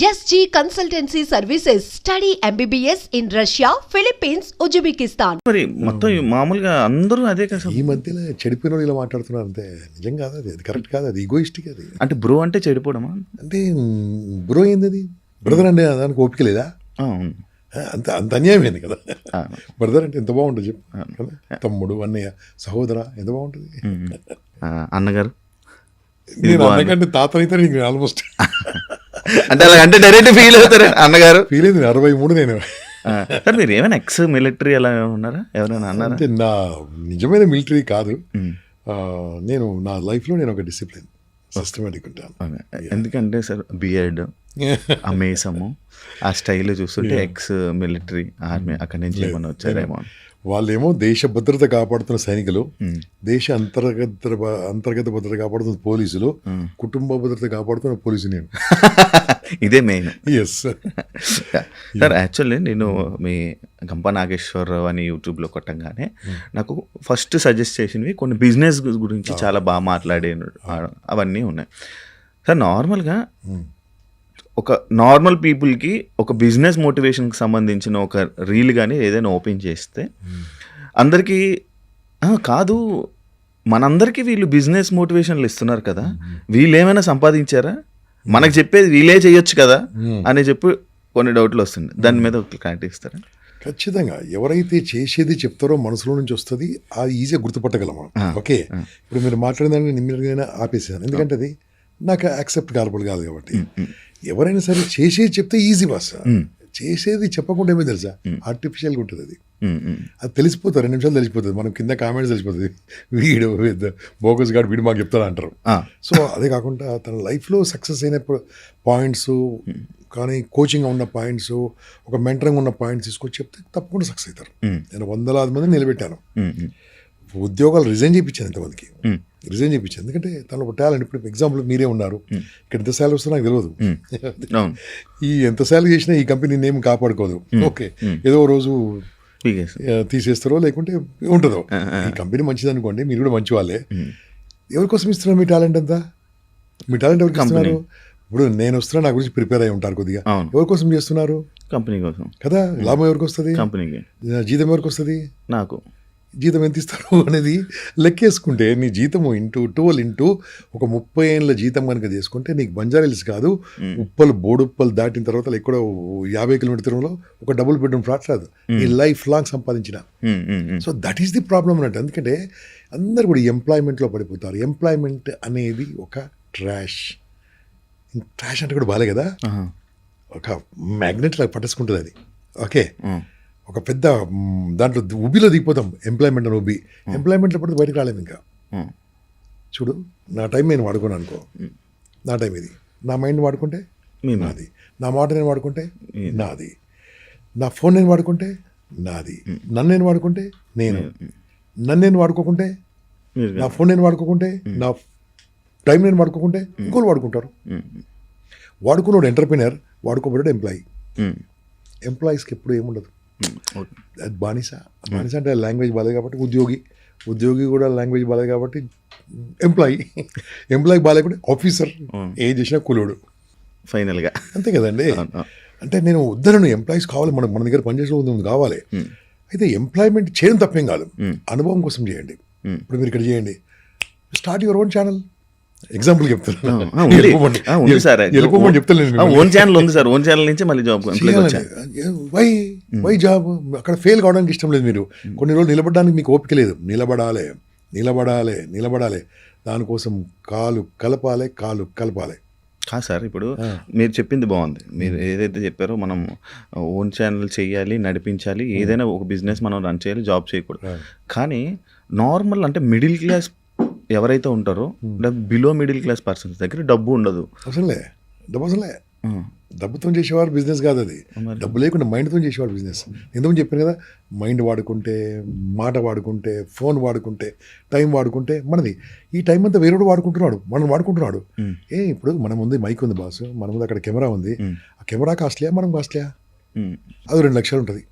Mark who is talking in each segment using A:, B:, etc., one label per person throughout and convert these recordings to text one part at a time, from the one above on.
A: SG Consultancy Services. Study MBBS in Russia, Philippines, Uzbekistan.
B: మరి మొత్తం మామూలుగా అందరూ అదే కదా.
C: ఈ మధ్యలో చెడిపోయిన వాళ్ళు ఇలా మాట్లాడుతున్నారు అంతే. నిజం కాదు అది, అది కరెక్ట్ కాదు, అది ఈగోయిస్టిక్. అది
B: అంటే బ్రో అంటే చెడిపోవడమా?
C: అంటే బ్రో ఏంది అది? బ్రదర్ అంటే దానికి ఓపిక లేదా?
B: అవును.
C: అంత అంత అన్యాయమైంది కదా. బ్రదర్ అంటే ఎంత బాగుంటుంది చెప్పు కదా. తమ్ముడు, అన్నయ్య, సహోదర ఎంత బాగుంటుంది.
B: అన్నగారు
C: నేను అన్నకంటే తాత అయితే నీకు ఆల్మోస్ట్
B: అంటే అలా అంటే డైరెక్ట్ ఫీల్ అవుతారు అన్నగారు.
C: ఫీల్ అయింది 63 నేను.
B: సార్ మీరు ఏమైనా ఎక్స్ మిలిటరీ అలా ఉన్నారా? ఎవరైనా అన్నారా?
C: అంటే నా నిజమైన మిలిటరీ కాదు. నేను నా లైఫ్లో నేను ఒక డిసిప్లిన్ సిస్టమేటిక్ ఉంటాను.
B: ఎందుకంటే సార్ బియర్డ్ అమేసము ఆ స్టైల్ చూస్తుంటే ఎక్స్ మిలిటరీ ఆర్మీ అక్కడి నుంచి ఏమన్నా వచ్చారేమో.
C: వాళ్ళేమో దేశ భద్రత కాపాడుతున్న సైనికులు, దేశ అంతర్గత భద్రత కాపాడుతున్న పోలీసులు, కుటుంబ భద్రత కాపాడుతున్న పోలీసు నేను.
B: ఇదే మెయిన్.
C: ఎస్
B: సార్ యాక్చువల్లీ నేను మీ గంప నాగేశ్వరరావు అని యూట్యూబ్లో కొట్టంగానే నాకు ఫస్ట్ సజెస్ట్ చేసినవి కొన్ని బిజినెస్ గురించి చాలా బాగా మాట్లాడే అవన్నీ ఉన్నాయి సార్. నార్మల్గా ఒక నార్మల్ పీపుల్కి ఒక బిజినెస్ మోటివేషన్కి సంబంధించిన ఒక రీల్ కానీ ఏదైనా ఓపెన్ చేస్తే అందరికీ కాదు మనందరికీ వీళ్ళు బిజినెస్ మోటివేషన్లు ఇస్తున్నారు కదా, వీళ్ళు ఏమైనా సంపాదించారా, మనకు చెప్పేది వీళ్ళే చేయొచ్చు కదా అని చెప్పి కొన్ని డౌట్లు వస్తుంది. దాని మీద ఒక క్లారిటీ ఇస్తారా?
C: ఖచ్చితంగా. ఎవరైతే చేసేది చెప్తారో మనసులో నుంచి వస్తుంది, అది ఈజీగా గుర్తుపట్టగలము. ఓకే, ఇప్పుడు మీరు మాట్లాడిన నిమ్మగా ఆపేసాను, ఎందుకంటే అది నాకు యాక్సెప్ట్ కాలపడు కాదు కాబట్టి. ఎవరైనా సరే చేసేది చెప్తే ఈజీ బాస్. చేసేది చెప్పకుండా ఏమో తెలుసా, ఆర్టిఫిషియల్గా ఉంటుంది అది. అది తెలిసిపోతుంది, 2 నిమిషాలు తెలిసిపోతుంది. మనం కింద కామెంట్స్ తెలిసిపోతుంది, వీడు బోగస్ గాడు వీడు మాకు చెప్తాడు అంటారు. సో అదే కాకుండా తన లైఫ్లో సక్సెస్ అయిన పాయింట్స్ కానీ, కోచింగ్ ఉన్న పాయింట్స్, ఒక మెంటరింగ్ ఉన్న పాయింట్స్ తీసుకొచ్చి చెప్తే తప్పకుండా సక్సెస్ అవుతారు. నేను 100,000 మందిని నిలబెట్టాను. ఉద్యోగాలు రిజైన్ చేయించాను ఎంతమందికి, రిజైన్ చేయించాను. ఎందుకంటే తను ఒక టాలెంట్. ఇప్పుడు ఎగ్జాంపుల్ మీరే ఉన్నారు, ఇక్కడ ఎంత శాలరీ వస్తుందో నాకు తెలియదు. ఈ ఎంత శాలరీ చేసినా ఈ కంపెనీ నేమ్ కాపాడుకోదు. ఓకే, ఏదో రోజు తీసేస్తారో లేకుంటే ఉంటుందో. ఈ కంపెనీ మంచిది అనుకోండి, మీరు కూడా మంచి వాళ్ళే. ఎవరి కోసం ఇస్తున్నారు మీ టాలెంట్ అంతా? మీ టాలెంట్ ఎవరికి ఇస్తున్నారు? ఇప్పుడు నేను వస్తున్నా, నా గురించి ప్రిపేర్ అయి ఉంటారు కొద్దిగా. ఎవరి కోసం చేస్తున్నారు? కంపెనీ కోసం కదా. లాభం ఎవరికి వస్తుంది? కంపెనీకి. జీతం ఎవరికి వస్తుంది? నాకు. జీతం ఎంత ఇస్తారు అనేది లెక్కేసుకుంటే నీ జీతము ఇంటూ 12 ఇంటూ ఒక 30 ఏళ్ళ జీతం కనుక చేసుకుంటే నీకు బంజారాహిల్స్ కాదు, ఉప్పలు బోడుప్పలు దాటిన తర్వాత ఎక్కడో 50 కిలోమీటర్ దూరంలో ఒక డబుల్ బెడ్రూమ్ ఫ్లాట్ రాదు, నీ లైఫ్ లాంగ్ సంపాదించిన. So that is the problem అన్నట్టు. ఎందుకంటే అందరు కూడా ఎంప్లాయ్మెంట్లో పడిపోతారు. ఎంప్లాయ్మెంట్ అనేది ఒక ట్రాష్. ట్రాష్ అంటే కూడా బాలే కదా, ఒక మ్యాగ్నెట్ లాగా పట్టేసుకుంటుంది అది. ఓకే, ఒక పెద్ద దాంట్లో ఉబ్బిలో దిగిపోతాం. ఎంప్లాయ్మెంట్ అని ఉబ్బి ఎంప్లాయ్మెంట్లో పడితే బయటకు రాలేము. ఇంకా చూడు, నా టైం నేను వాడుకోను అనుకో, నా టైం ఇది. నా మైండ్ వాడుకుంటే నాది, నా మాట నేను వాడుకుంటే నాది, నా ఫోన్ నేను వాడుకుంటే నాది, నన్ను నేను వాడుకుంటే నేను, నన్ను నేను వాడుకోకుంటే, నా ఫోన్ నేను వాడుకోకుంటే, నా టైం నేను వాడుకోకుంటే ఇంకోళ్ళు వాడుకుంటారు. వాడుకున్నాడు ఎంటర్ప్రినర్, వాడుకోబడ్డాడు ఎంప్లాయీ. ఎంప్లాయీస్కి ఎప్పుడు ఏముండదు, అది బానిస. బానిస అంటే లాంగ్వేజ్ బాలేదు కాబట్టి ఉద్యోగి కూడా లాంగ్వేజ్ బాలేదు కాబట్టి ఎంప్లాయీ బాలేకుంటే ఆఫీసర్, ఏం చేసినా కూలోడు
B: ఫైనల్గా.
C: అంతే కదండి. అంటే నేను వద్దను, ఎంప్లాయీస్ కావాలి, మనకు మన దగ్గర పనిచేసే కావాలి. అయితే ఎంప్లాయ్మెంట్ చేయడం తప్పేం కాదు, అనుభవం కోసం చేయండి. ఇప్పుడు మీరు ఇక్కడ చేయండి, start your own channel. Example చెప్తాను,
B: ఓన్ ఛానల్ ఉంది సార్, ఓన్ ఛానల్ నుంచి మళ్ళీ జాబ్.
C: Why job? అక్కడ ఫెయిల్ కావడానికి ఇష్టం లేదు. మీరు కొన్ని రోజులు నిలబడడానికి మీకు ఓపిక లేదు. నిలబడాలి. దానికోసం కాలు కలపాలి.
B: కాదు సార్, ఇప్పుడు మీరు చెప్పింది బాగుంది. మీరు ఏదైతే చెప్పారో మనం ఓన్ ఛానల్ చేయాలి, నడిపించాలి, ఏదైనా ఒక బిజినెస్ మనం రన్ చేయాలి, జాబ్ చేయకూడదు. కానీ నార్మల్ అంటే మిడిల్ క్లాస్ ఎవరైతే ఉంటారో, బిలో మిడిల్ క్లాస్ పర్సన్స్ దగ్గర డబ్బు ఉండదు.
C: అసలే డబ్బుతో చేసేవారు బిజినెస్ కాదు అది. డబ్బు లేకుండా మైండ్తో చేసేవాడు బిజినెస్. ఎందుకు చెప్పాను కదా, మైండ్ వాడుకుంటే, మాట వాడుకుంటే, ఫోన్ వాడుకుంటే, టైం వాడుకుంటే మనది. ఈ టైం అంతా వేరేడు వాడుకుంటున్నాడు, మనం వాడుకుంటున్నాడు. ఇప్పుడు మన ముందు మైక్ ఉంది బాస్, మన ముందు అక్కడ కెమెరా ఉంది. ఆ కెమెరా కాస్ట్లీయా, మనం కాస్ట్లీయా? అది 2 లక్షలు ఉంటుంది.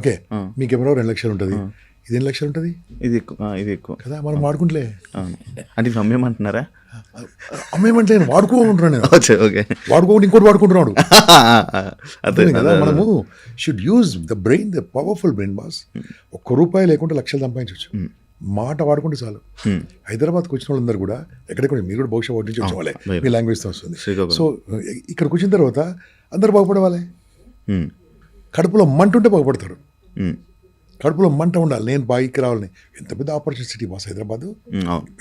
C: ఓకే, మీ కెమెరా 2 లక్షలు ఉంటుంది. ఇది ఎన్ని లక్షలు ఉంటుంది
B: ఇది ఎక్కువ ఇది ఎక్కువ
C: కదా, మనం వాడుకుంటలే.
B: అవును. అంటే ఇవి అమ్మేమంటున్నారా?
C: అమ్మేమంటే నేను వాడుకోమంటున్నాను నేను.
B: ఓకే.
C: వాడుకోకుండా ఇంకోటి వాడుకుంటున్నాడు
B: అదే
C: కదా. మనము should use the brain, the powerful brain boss. ₹1 లేకుంటే లక్షలు సంపాదించవచ్చు. మాట వాడుకుంటే చాలు. హైదరాబాద్కి వచ్చిన వాళ్ళందరూ కూడా ఎక్కడెక్కడ, మీరు కూడా బహుశా వాటి నుంచి వచ్చిన వాళ్ళే, మీ లాంగ్వేజ్తో వస్తుంది. సో ఇక్కడికి వచ్చిన తర్వాత అందరు బాగుపడవాలి. కడుపులో మంట ఉంటే బాగుపడతారు. కడుపులో మంట ఉండాలి, నేను బాయికి రావాలని. ఎంత పెద్ద ఆపర్చునిటీ సిటీ బాస్ హైదరాబాద్,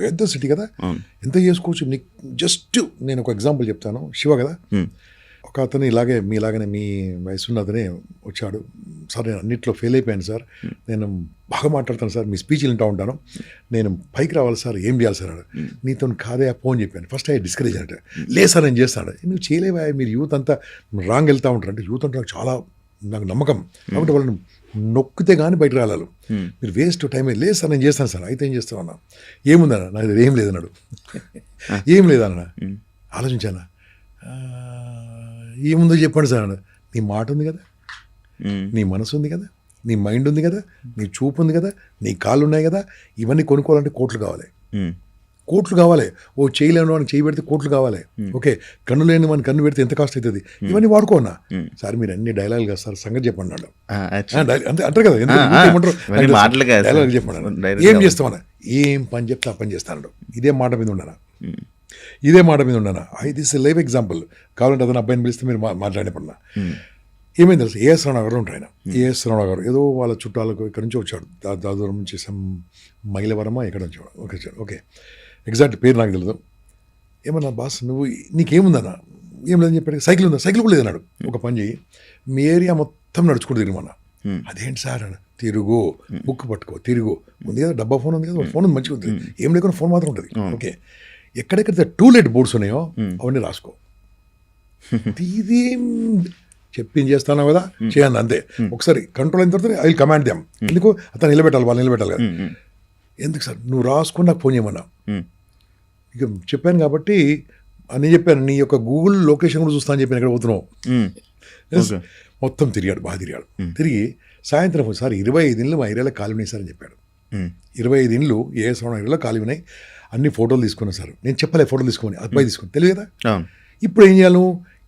C: పెద్ద సిటీ కదా, ఎంత చేసుకోవచ్చు. నీకు జస్ట్ నేను ఒక ఎగ్జాంపుల్ చెప్తాను. శివ కదా, ఒక అతను ఇలాగే మీలాగనే మీ వయసున్న అతనే వచ్చాడు. సార్ నేను అన్నింటిలో ఫెయిల్ అయిపోయాను సార్, నేను బాగా మాట్లాడతాను సార్, మీ స్పీచ్లు వింటూ ఉంటాను, నేను పైకి రావాలి సార్, ఏం చేయాలి సార్ అన్నాడు. నీతో కాదే ఫోన్ చెప్పాను. ఫస్ట్ అయ్యి డిస్కరేజ్ అంటే, లేదు సార్ నేను చేస్తాను. నువ్వు చేయలేవా, మీరు యూత్ అంతా రాంగ్ వెళ్తూ ఉంటారు. అంటే యూత్ అంటే నాకు నమ్మకం, కాబట్టి వాళ్ళని నొక్కితే కానీ బయట రాలేదు. మీరు వేస్ట్ టైం. లేదు సార్ నేను చేస్తాను సార్. అయితే ఏం చేస్తావు అన్న. ఏముందన్న, నాకు దగ్గర ఏం లేదన్నాడు. ఏం లేదన్న. ఆలోచించానా, ఏముందో చెప్పండి సార్ అన్నాడు. నీ మాట ఉంది కదా, నీ మనసు ఉంది కదా, నీ మైండ్ ఉంది కదా, నీ చూపు ఉంది కదా, నీ కాళ్ళు ఉన్నాయి కదా, ఇవన్నీ కొనుక్కోవాలంటే కోట్లు కావాలి. కోట్లు కావాలి. ఓ చేయలేని వాడిని చేయి పెడితే కోట్లు కావాలి. ఓకే, కన్ను లేని వాడిని కన్ను పెడితే ఎంత కాస్ట్ అవుతుంది. ఇవన్నీ వాడుకోన్నా సార్. మీరు అన్ని డైలాగులు కాదు సార్, సంగతి చెప్పండి అన్నాడు. అంటారు కదా, డైలాగ్ చెప్పండి. ఏం చేస్తామన్నా, ఏం పని చెప్తే ఆ పని చేస్తాను. ఇదే మాట మీద ఉండనా, ఇదే మాట మీద ఉండనా. This live example. కావాలంటే అతను అబ్బాయిని పిలిస్తే మీరు మాట్లాడేపడినా ఏమైంది తెలుసు. ఏఎస్ రావు గారు ఉంటారు. ఆయన ఏఎస్ రావు గారు ఏదో వాళ్ళ చుట్టాలకు ఇక్కడ నుంచి వచ్చాడు, దాదూరం నుంచి మైలవరమా ఎక్కడ నుంచి వచ్చాడు. ఓకే, ఎగ్జాక్ట్ పేరు నాకు తెలియదు. ఏమన్నా బాస్ నువ్వు నీకేముందన్నా, ఏం లేదని చెప్పాడు. సైకిల్ ఉందా, సైకిల్ కూడా లేదన్నాడు. ఒక పని చేయి, మీ ఏరియా మొత్తం నడుచుకుంటూ తిరిగమన్నా. అదేంటి సార్ అన్న, తిరుగు, బుక్ పట్టుకో, తిరుగు. ఉంది కదా డబ్బా ఫోన్ ఉంది కదా, ఫోన్ మంచిగా ఉంటుంది, ఏం లేకుండా ఫోన్ మాత్రం ఉంటుంది. ఓకే, ఎక్కడెక్కడైతే టూలెట్ బోర్డ్స్ ఉన్నాయో అవన్నీ రాసుకో. ఇదేం చెప్పింది చేస్తాను కదా, చేయండి అంతే. ఒకసారి కంట్రోల్ అయిన తర్వాత ఐ విల్ కమాండ్ దెమ్. ఎందుకు అతను నిలబెట్టాలి, వాళ్ళు నిలబెట్టాలి కదా. ఎందుకు సార్ నువ్వు రాసుకుని నాకు ఫోన్ చేయమన్నా. ఇక చెప్పాను కాబట్టి నేను చెప్పాను, నీ యొక్క గూగుల్ లొకేషన్ కూడా చూస్తా అని చెప్పాను, ఎక్కడ పోతున్నావు. మొత్తం తిరిగాడు, బాగా తిరిగాడు. తిరిగి సాయంత్రం సార్ 25 ఇండ్లు మా ఏరియాలో ఖాళీ ఉన్నాయి సార్ అని చెప్పాడు. 25 ఇండ్లు ఏ సౌండ్ ఏరియాలో ఖాళీ ఉన్నాయి, అన్ని ఫోటోలు తీసుకున్నాను సార్. నేను చెప్పలే ఫోటోలు తీసుకోమని, అబ్బాయి తీసుకుని తెలియదు కదా. ఇప్పుడు ఏం చేయాలి,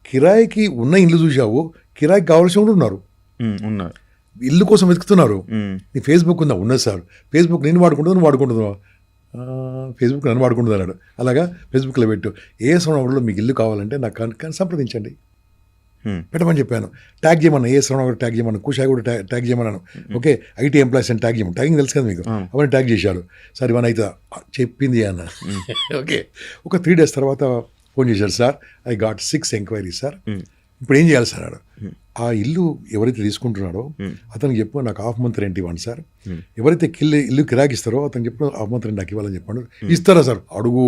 C: కిరాయికి ఉన్న ఇండ్లు చూసావు, కిరాయికి కావాల్సిన కూడా ఉన్నారు, ఇల్లు కోసం వెతుకుతున్నారు. నీ ఫేస్బుక్ ఉందా, ఉన్నది సార్. ఫేస్బుక్ నేను వాడుకుంటున్నాను, నువ్వు వాడుకుంటున్నావు. ఫేస్బుక్ నన్ను వాడుకుంటుంది అన్నాడు. అలాగా ఫేస్బుక్లో పెట్టు, ఏ శ్రవణంలో మీకు ఇల్లు కావాలంటే నాకు సంప్రదించండి, పెట్టమని చెప్పాను. ట్యాగ్ చేయమన్నా, ఏ శ్రవణ కూడా ట్యాగ్ చేయమన్నా, కుషాయి కూడా ట్యాగ్ చేయమన్నాను. ఓకే, ఐటీ ఎంప్లాయీస్ అని ట్యాగ్ చేయమని, ట్యాగింగ్ తెలుసు కదా మీకు, అవన్నీ ట్యాగ్ చేశాడు. సార్ ఇవన్నీ అయితే చెప్పింది అన్న. ఓకే, ఒక 3 days తర్వాత ఫోన్ చేశాడు. Sir I got 6 enquiries sir, ఇప్పుడు ఏం చేయాలి సార్ అన్నాడు. ఆ ఇల్లు ఎవరైతే తీసుకుంటున్నాడో అతనికి చెప్పు, నాకు ½ month రెంట్ ఇవ్వండి సార్. ఎవరైతే ఇల్లు కిరాకిస్తారో అతనికి చెప్పు, ½ month రెంట్ నాకు ఇవ్వాలని చెప్పాడు. ఇస్తారా సార్, అడుగు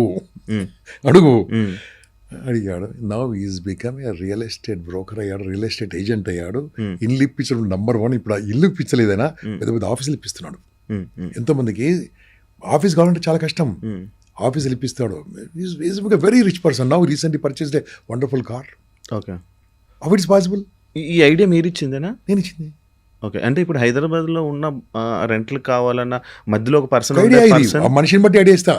C: అడిగాడు. Now is become a real estate broker అయ్యాడు, రియల్ ఎస్టేట్ ఏజెంట్ అయ్యాడు. ఇల్లు ఇప్పించడం నెంబర్ 1. ఇప్పుడు ఆ ఇల్లు ఇప్పించలేదైనా పెద్ద పెద్ద ఆఫీసులు ఇప్పిస్తున్నాడు. ఎంతోమందికి ఆఫీస్ కావాలంటే చాలా కష్టం, ఆఫీసులు ఇప్పిస్తాడు. Is very rich person. Now recently purchased a wonderful car.
B: Okay,
C: how it's possible?
B: ఈ ఐడియా మీరు ఇచ్చిందేనా?
C: నేను ఇచ్చింది.
B: ఓకే, అంటే ఇప్పుడు హైదరాబాద్లో ఉన్న రెంట్లు కావాలన్న మధ్యలో ఒక పర్సన్
C: మనిషిని బట్టి ఐడియా ఇస్తా.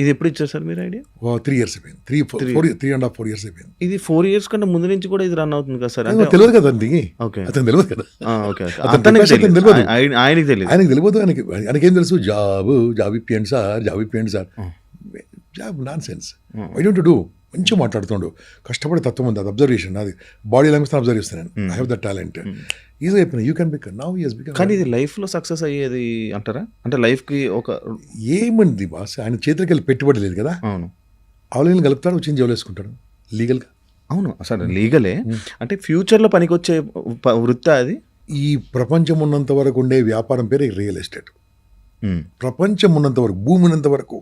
B: ఇది ఎప్పుడు ఇచ్చారు సార్ మీరు ఐడియా?
C: 3 years అయిపోయింది, 3.5-4 years అయిపోయింది.
B: ఇది 4 years కంటే ముందు నుంచి కూడా ఇది రన్ అవుతుంది కదా సార్?
C: తెలియదు కదా అండి, అతను తెలియదు కదా, ఆయనకి తెలియదు. ఆయనకేం తెలుసు, జాబ్ ఇప్పియండి సార్, జాబ్ ఇప్పియండి sir. Job nonsense. Why don't do? మంచిగా మాట్లాడుతుండు, కష్టపడే తత్వం ఉంది, అది అబ్జర్వేషన్. అది బాడీ లాంగ్వేజ్ అబ్జర్వ్ చేస్తాను. I have the talent. ఈజీగా అయిపోయినా, you can become. Now he has become.
B: కానీ ఇది లైఫ్లో సక్సెస్ అయ్యేది అంటారా? అంటే లైఫ్కి ఒక
C: ఏమంది బాస్, ఆయన చేతికి వెళ్ళి పెట్టుబడి లేదు కదా.
B: అవును,
C: ఆన్లైన్ కలుపుతాడు, వచ్చింది జోలు వేసుకుంటాడు లీగల్గా.
B: అవును సార్, లీగలే. అంటే ఫ్యూచర్లో పనికొచ్చే వృత్తి అది.
C: ఈ ప్రపంచం ఉన్నంత వరకు ఉండే వ్యాపారం పేరు రియల్ ఎస్టేట్. ప్రపంచం ఉన్నంత వరకు, భూమి ఉన్నంత వరకు,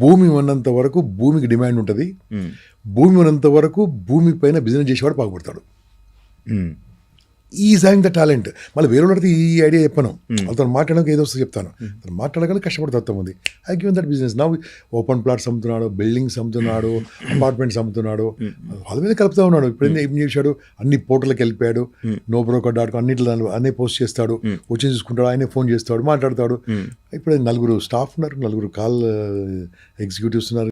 C: భూమి ఉన్నంత వరకు భూమికి డిమాండ్ ఉంటుంది. భూమి ఉన్నంత వరకు భూమి పైన బిజినెస్ చేసేవాడు బాగుపడతాడు. Is having the talent. మళ్ళీ వేరే వాళ్ళకి ఈ ఐడియా చెప్పాను, వాళ్ళతో మాట్లాడడానికి ఏదో వస్తుంది చెప్తాను, అతను మాట్లాడగల కష్టపడి తత్వం ఉంది. I given that business. నా ఓపెన్ ప్లాట్స్ అమ్ముతున్నాడు, బిల్డింగ్స్ అమ్ముతున్నాడు, అపార్ట్మెంట్స్ అమ్ముతున్నాడు, వాళ్ళ మీద కలుపుతూ ఉన్నాడు. ఇప్పుడు ఏం చేశాడు, అన్ని పోర్టల్కి వెళ్ళిపోయాడు, నో బ్రోకర్ డాట్ కామ్ అన్నింటిలో అన్నీ పోస్ట్ చేస్తాడు, వచ్చి చూసుకుంటాడు, ఆయనే ఫోన్ చేస్తాడు, మాట్లాడతాడు. ఇప్పుడు 4 స్టాఫ్ ఉన్నారు, 4 కాల్ ఎగ్జిక్యూటివ్స్ ఉన్నారు.